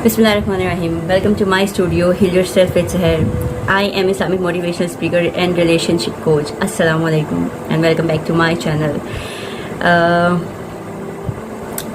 Bismillahirrahmanirrahim. Welcome to my studio. Heal yourself with Seher. I am Islamic motivational speaker and relationship coach. Assalamu alaikum and welcome back to my channel.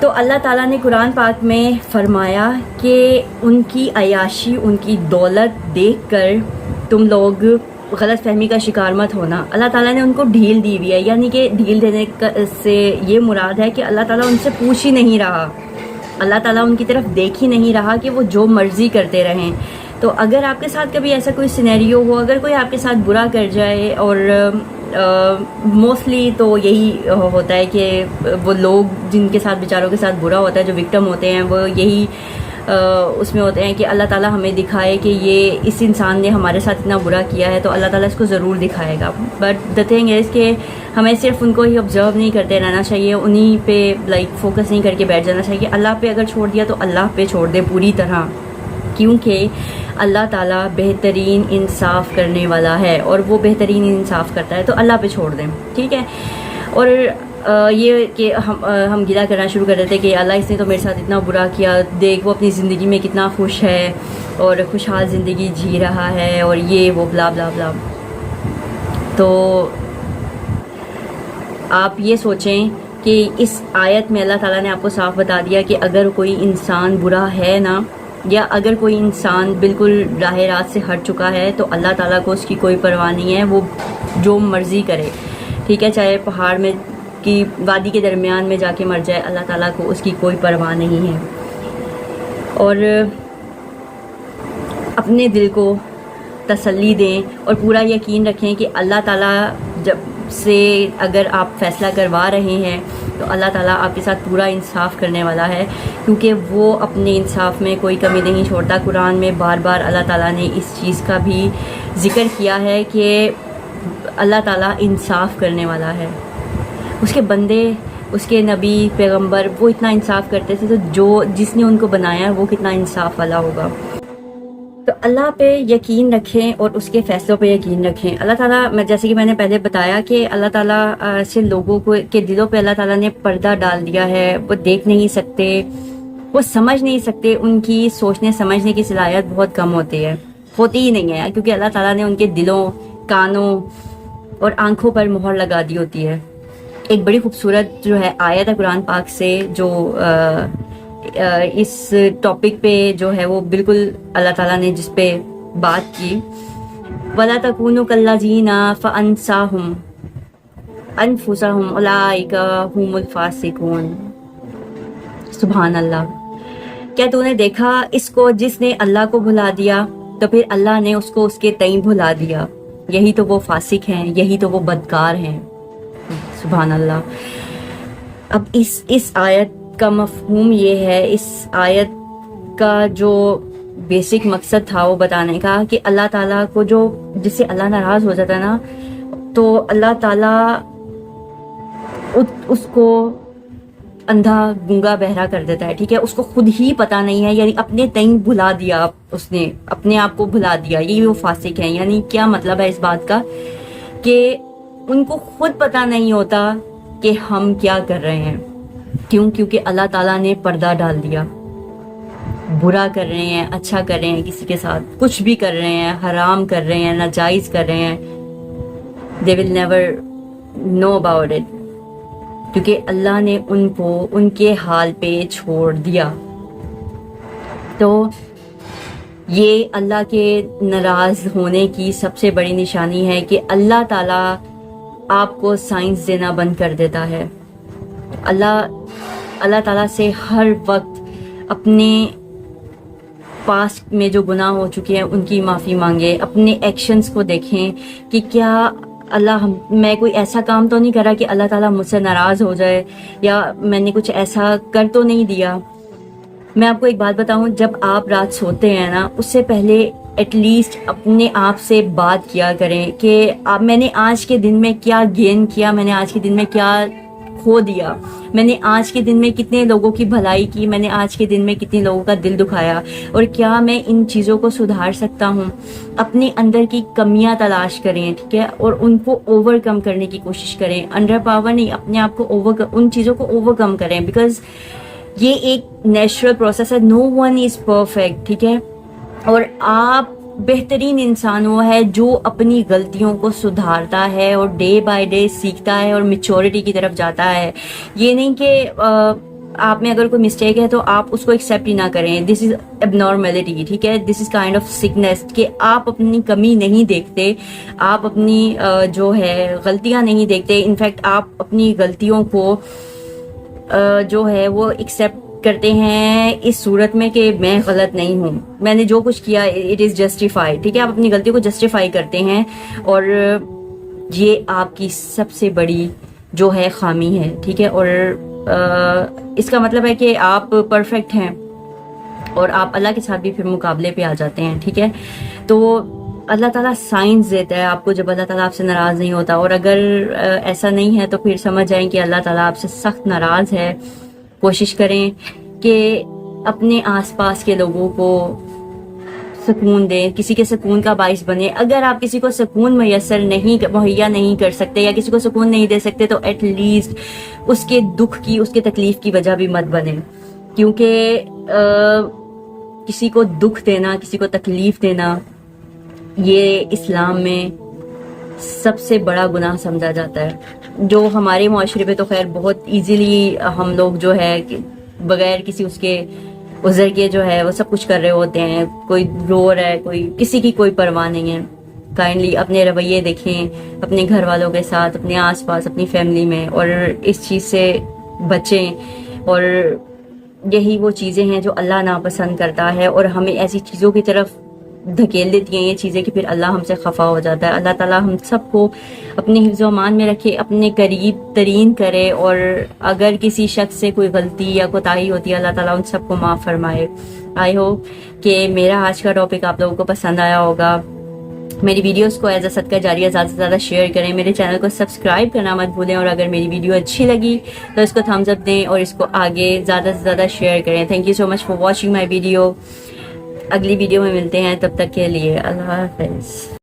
تو اللہ تعالیٰ نے قرآن پاک میں فرمایا کہ ان کی عیاشی، ان کی دولت دیکھ کر تم لوگ غلط فہمی کا شکار مت ہونا. اللہ تعالیٰ نے ان کو ڈھیل دی ہوئی ہے، یعنی کہ ڈھیل دینے سے یہ مراد ہے کہ اللہ تعالیٰ ان سے پوچھ ہی نہیں رہا، اللہ تعالیٰ ان کی طرف دیکھ ہی نہیں رہا کہ وہ جو مرضی کرتے رہیں. تو اگر آپ کے ساتھ کبھی ایسا کوئی سینیریو ہو، اگر کوئی آپ کے ساتھ برا کر جائے، اور موسٹلی تو یہی ہوتا ہے کہ وہ لوگ جن کے ساتھ بیچاروں کے ساتھ برا ہوتا ہے، جو وکٹم ہوتے ہیں، وہ یہی اس میں ہوتے ہیں کہ اللہ تعالیٰ ہمیں دکھائے کہ یہ اس انسان نے ہمارے ساتھ اتنا برا کیا ہے، تو اللہ تعالیٰ اس کو ضرور دکھائے گا. بٹ دا تھنگ از کہ ہمیں صرف ان کو ہی آبزرو نہیں کرتے رہنا چاہیے، انہی پہ فوکس نہیں کر کے بیٹھ جانا چاہیے. اللہ پہ اگر چھوڑ دیا تو اللہ پہ چھوڑ دے پوری طرح، کیونکہ اللہ تعالیٰ بہترین انصاف کرنے والا ہے اور وہ بہترین انصاف کرتا ہے. تو اللہ پہ چھوڑ دیں، ٹھیک ہے. اور یہ کہ ہم گلہ کرنا شروع کر دیتے کہ اللہ اس نے تو میرے ساتھ اتنا برا کیا، دیکھ وہ اپنی زندگی میں کتنا خوش ہے اور خوشحال زندگی جی رہا ہے، اور یہ وہ بلا بلا بلا. تو آپ یہ سوچیں کہ اس آیت میں اللہ تعالیٰ نے آپ کو صاف بتا دیا کہ اگر کوئی انسان برا ہے نا، یا اگر کوئی انسان بالکل راہ راست سے ہٹ چکا ہے، تو اللہ تعالیٰ کو اس کی کوئی پرواہ نہیں ہے، وہ جو مرضی کرے، ٹھیک ہے. چاہے پہاڑ میں کی وادی کے درمیان میں جا کے مر جائے، اللہ تعالیٰ کو اس کی کوئی پرواہ نہیں ہے. اور اپنے دل کو تسلی دیں اور پورا یقین رکھیں کہ اللہ تعالیٰ جب سے اگر آپ فیصلہ کروا رہے ہیں تو اللہ تعالیٰ آپ کے ساتھ پورا انصاف کرنے والا ہے، کیونکہ وہ اپنے انصاف میں کوئی کمی نہیں چھوڑتا. قرآن میں بار بار اللہ تعالیٰ نے اس چیز کا بھی ذکر کیا ہے کہ اللہ تعالیٰ انصاف کرنے والا ہے. اس کے بندے، اس کے نبی پیغمبر وہ اتنا انصاف کرتے تھے، تو جس نے ان کو بنایا ہے وہ کتنا انصاف والا ہوگا. تو اللہ پہ یقین رکھیں اور اس کے فیصلوں پہ یقین رکھیں. اللہ تعالیٰ، جیسے کہ میں نے پہلے بتایا کہ اللہ تعالیٰ سے لوگوں کو کے دلوں پہ اللہ تعالیٰ نے پردہ ڈال دیا ہے. وہ دیکھ نہیں سکتے، وہ سمجھ نہیں سکتے، ان کی سوچنے سمجھنے کی صلاحیت بہت کم ہوتی ہی نہیں ہے، کیونکہ اللہ تعالیٰ نے ان کے دلوں، کانوں اور آنکھوں پر مہر لگا دی ہوتی ہے. ایک بڑی خوبصورت جو ہے آیت ہے قرآن پاک سے، جو اس ٹاپک پہ جو ہے وہ بالکل اللہ تعالیٰ نے جس پہ بات کی، وَلَا تَكُونُوا كَالَّذِينَ فَأَنسَاهُمْ أَنفُسَهُمْ أُولَٰئِكَ هُمُ الْفَاسِقُونَ. سبحان اللہ. کیا تو نے دیکھا اس کو جس نے اللہ کو بھلا دیا تو پھر اللہ نے اس کو اس کے تئیں بھلا دیا، یہی تو وہ فاسق ہیں، یہی تو وہ بدکار ہیں. سبحان اللہ. اب اس آیت کا مفہوم یہ ہے، اس آیت کا جو بیسک مقصد تھا وہ بتانے کا کہ اللہ تعالیٰ کو جس سے اللہ ناراض ہو جاتا ہے نا، تو اللہ تعالیٰ اس کو اندھا گنگا بہرا کر دیتا ہے، ٹھیک ہے. اس کو خود ہی پتہ نہیں ہے، یعنی اپنے تئیں بھلا دیا، اس نے اپنے آپ کو بھلا دیا، یہی وہ فاسق ہیں. یعنی کیا مطلب ہے اس بات کا کہ ان کو خود پتہ نہیں ہوتا کہ ہم کیا کر رہے ہیں. کیونکہ اللہ تعالیٰ نے پردہ ڈال دیا. برا کر رہے ہیں، اچھا کر رہے ہیں، کسی کے ساتھ کچھ بھی کر رہے ہیں، حرام کر رہے ہیں، ناجائز کر رہے ہیں، they will never know about it، کیونکہ اللہ نے ان کو ان کے حال پہ چھوڑ دیا. تو یہ اللہ کے ناراض ہونے کی سب سے بڑی نشانی ہے کہ اللہ تعالیٰ آپ کو سائنس دینا بند کر دیتا ہے. اللہ تعالیٰ سے ہر وقت اپنے پاسٹ میں جو گناہ ہو چکے ہیں ان کی معافی مانگے. اپنے ایکشنز کو دیکھیں کہ کیا میں کوئی ایسا کام تو نہیں کرا کہ اللہ تعالیٰ مجھ سے ناراض ہو جائے، یا میں نے کچھ ایسا کر تو نہیں دیا. میں آپ کو ایک بات بتاؤں، جب آپ رات سوتے ہیں نا، اس سے پہلے ایٹ لیسٹ اپنے آپ سے بات کیا کریں کہ میں نے آج کے دن میں کیا گین کیا، میں نے آج کے دن میں کیا کھو دیا، میں نے آج کے دن میں کتنے لوگوں کی بھلائی کی، میں نے آج کے دن میں کتنے لوگوں کا دل دکھایا، اور کیا میں ان چیزوں کو سدھار سکتا ہوں. اپنے اندر کی کمیاں تلاش کریں، ٹھیک ہے، اور ان کو اوور کم کرنے کی کوشش کریں. انڈر پاور نہیں، اپنے آپ کو ان چیزوں کو اوور کم کریں، بیکاز یہ ایک نیچرل پروسیس ہے. نو ون از پرفیکٹ، ٹھیک ہے. اور آپ بہترین انسان وہ ہے جو اپنی غلطیوں کو سدھارتا ہے اور ڈے بائی ڈے سیکھتا ہے اور میچورٹی کی طرف جاتا ہے. یہ نہیں کہ آپ میں اگر کوئی مسٹیک ہے تو آپ اس کو ایکسیپٹ ہی نہ کریں. دس از اب نارملٹی, ٹھیک ہے, دس از کائنڈ آف سکنس کہ آپ اپنی کمی نہیں دیکھتے, آپ اپنی جو ہے غلطیاں نہیں دیکھتے. انفیکٹ آپ اپنی غلطیوں کو جو ہے وہ ایکسیپٹ کرتے ہیں اس صورت میں کہ میں غلط نہیں ہوں, میں نے جو کچھ کیا اٹ از جسٹیفائی, ٹھیک ہے, آپ اپنی غلطی کو جسٹیفائی کرتے ہیں. اور یہ آپ کی سب سے بڑی جو ہے خامی ہے, ٹھیک ہے. اور اس کا مطلب ہے کہ آپ پرفیکٹ ہیں اور آپ اللہ کے ساتھ بھی پھر مقابلے پہ آ جاتے ہیں, ٹھیک ہے. تو اللہ تعالیٰ سائنس دیتا ہے آپ کو جب اللہ تعالیٰ آپ سے ناراض نہیں ہوتا, اور اگر ایسا نہیں ہے تو پھر سمجھ جائیں کہ اللہ تعالیٰ آپ سے سخت ناراض ہے. کوشش کریں کہ اپنے آس پاس کے لوگوں کو سکون دیں, کسی کے سکون کا باعث بنے. اگر آپ کسی کو سکون مہیا نہیں کر سکتے یا کسی کو سکون نہیں دے سکتے تو ایٹ لیسٹ اس کے دکھ کی, اس کے تکلیف کی وجہ بھی مت بنے, کیونکہ کسی کو دکھ دینا, کسی کو تکلیف دینا یہ اسلام میں سب سے بڑا گناہ سمجھا جاتا ہے. جو ہمارے معاشرے میں تو خیر بہت ایزیلی ہم لوگ جو ہے بغیر کسی اس کے عذر کے جو ہے وہ سب کچھ کر رہے ہوتے ہیں. کوئی رو رہا ہے, کوئی کسی کی کوئی پرواہ نہیں ہے. کائنڈلی اپنے رویے دیکھیں اپنے گھر والوں کے ساتھ, اپنے آس پاس, اپنی فیملی میں, اور اس چیز سے بچیں. اور یہی وہ چیزیں ہیں جو اللہ ناپسند کرتا ہے, اور ہمیں ایسی چیزوں کی طرف دھکیل دیتی ہیں یہ چیزیں کہ پھر اللہ ہم سے خفا ہو جاتا ہے. اللہ تعالیٰ ہم سب کو اپنے حفظ و امان میں رکھے, اپنے قریب ترین کرے, اور اگر کسی شخص سے کوئی غلطی یا کوتاہی ہوتی ہے اللہ تعالیٰ ان سب کو معاف فرمائے. آئی ہوپ کہ میرا آج کا ٹاپک آپ لوگوں کو پسند آیا ہوگا. میری ویڈیوز کو ایز اے صدقہ جاریہ زیادہ سے زیادہ شیئر کریں, میرے چینل کو سبسکرائب کرنا مت بھولیں, اور اگر میری ویڈیو اچھی لگی تو اس کو تھمز اپ دیں اور اس کو آگے زیادہ سے زیادہ شیئر کریں. Thank you so much for watching my video. اگلی ویڈیو میں ملتے ہیں, تب تک کے لیے اللہ حافظ.